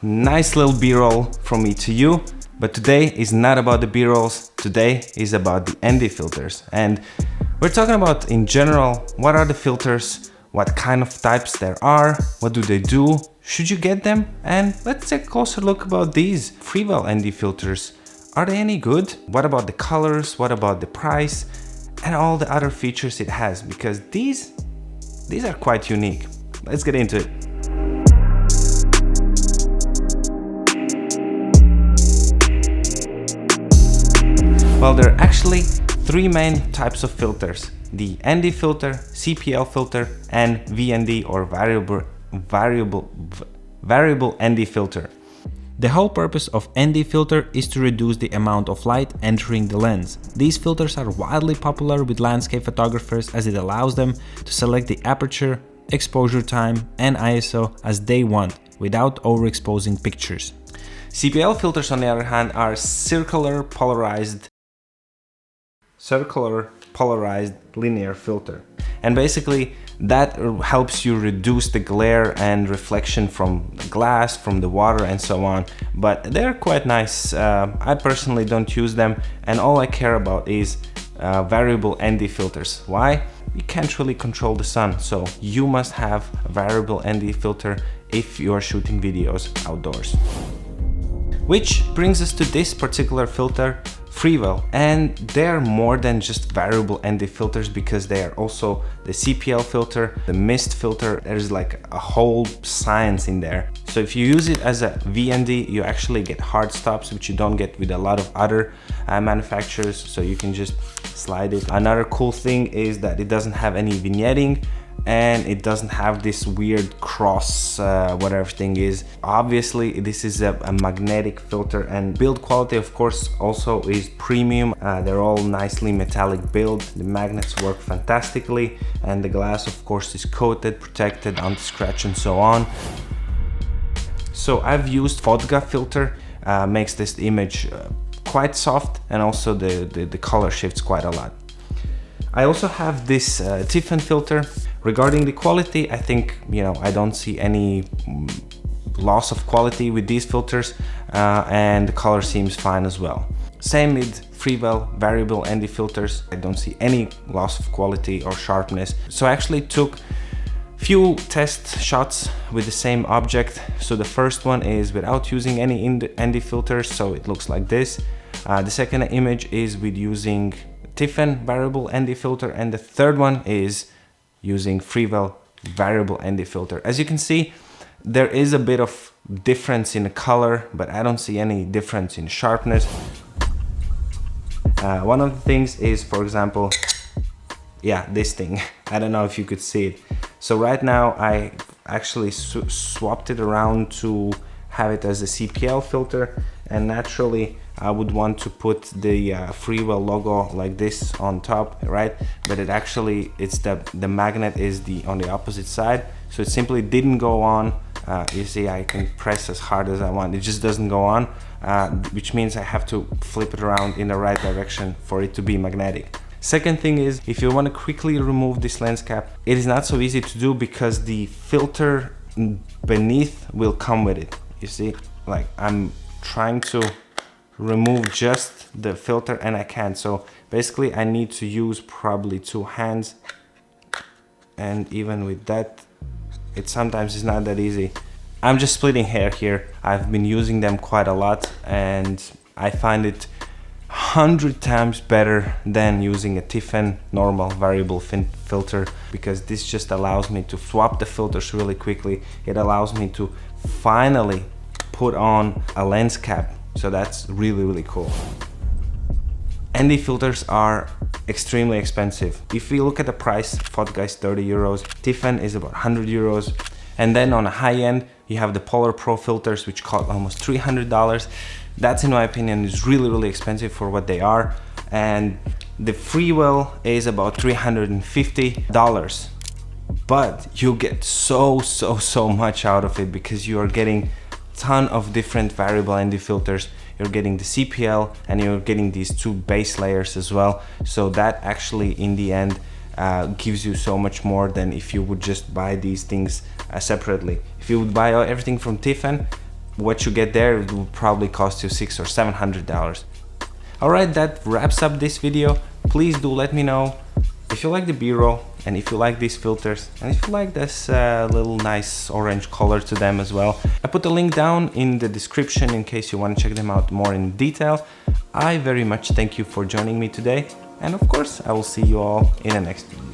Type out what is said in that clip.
Nice little b-roll from me to you, but today is not about the b-rolls, today is about the ND filters. And we're talking about, in general, what are the filters, what kind of types there are, what do they do, should you get them, and let's take a closer look about these Freewell ND filters. Are they any good? What about the colors, what about the price, and all the other features it has, because these are quite unique. Let's get into it. Well, there are actually three main types of filters: the ND filter, CPL filter, and VND or variable ND filter. The whole purpose of ND filter is to reduce the amount of light entering the lens. These filters are wildly popular with landscape photographers as it allows them to select the aperture, exposure time, and ISO as they want without overexposing pictures. CPL filters, on the other hand, are circular polarized linear filter, and basically that helps you reduce the glare and reflection from the glass, from the water, and so on. But they're quite nice. I personally don't use them, and all I care about is variable ND filters. Why? You can't really control the sun, so you must have a variable ND filter if you are shooting videos outdoors. Which brings us to this particular filter, Freewell, and they're more than just variable ND filters because they are also the CPL filter, the mist filter. There's like a whole science in there. So if you use it as a VND, you actually get hard stops, which you don't get with a lot of other manufacturers, so you can just slide it. Another cool thing is that it doesn't have any vignetting, and it doesn't have this weird cross whatever thing is. Obviously this is a magnetic filter, and build quality of course also is premium. They're all nicely metallic build, the magnets work fantastically, and the glass of course is coated, protected, anti-scratch, and so on. So I've used Fotga filter, makes this image quite soft, and also the color shifts quite a lot. I also have this Tiffen filter. Regarding the quality, I think, I don't see any loss of quality with these filters, and the color seems fine as well. Same with Freewell variable ND filters. I don't see any loss of quality or sharpness. So I actually took few test shots with the same object. So the first one is without using any ND filters, so it looks like this. The second image is with using Tiffen variable ND filter, and the third one is using Freewell variable ND filter. As you can see, there is a bit of difference in the color, but I don't see any difference in sharpness. One of the things is, for example, this thing. I don't know if you could see it. So right now I actually swapped it around to have it as a CPL filter, and naturally I would want to put the Freewell logo like this on top, right? But it's the magnet is on the opposite side, so it simply didn't go on. You see, I can press as hard as I want, it just doesn't go on, which means I have to flip it around in the right direction for it to be magnetic. Second thing is, if you want to quickly remove this lens cap, it is not so easy to do because the filter beneath will come with it. You see, like I'm trying to remove just the filter and I can't. So basically I need to use probably two hands, and even with that, it sometimes is not that easy. I'm just splitting hair here. I've been using them quite a lot, and I find it 100 times better than using a Tiffen normal variable filter, because this just allows me to swap the filters really quickly. It allows me to finally put on a lens cap, so that's really cool. ND filters are extremely expensive. If we look at the price, Fotga is 30 euros, Tiffen is about 100 euros, and then on a high end you have the Polar Pro filters, which cost almost $300. That's, in my opinion, is really expensive for what they are. And the Freewell is about $350, but you get so much out of it, because you are getting ton of different variable ND filters. You're getting the CPL, and you're getting these two base layers as well. So that actually in the end gives you so much more than if you would just buy these things separately. If you would buy everything from Tiffen, what you get there will probably cost you $600 or $700. Alright, that wraps up this video. Please do let me know if you like the B-roll, and if you like these filters, and if you like this little nice orange color to them as well. I put a link down in the description in case you want to check them out more in detail. I very much thank you for joining me today, and of course I will see you all in the next video.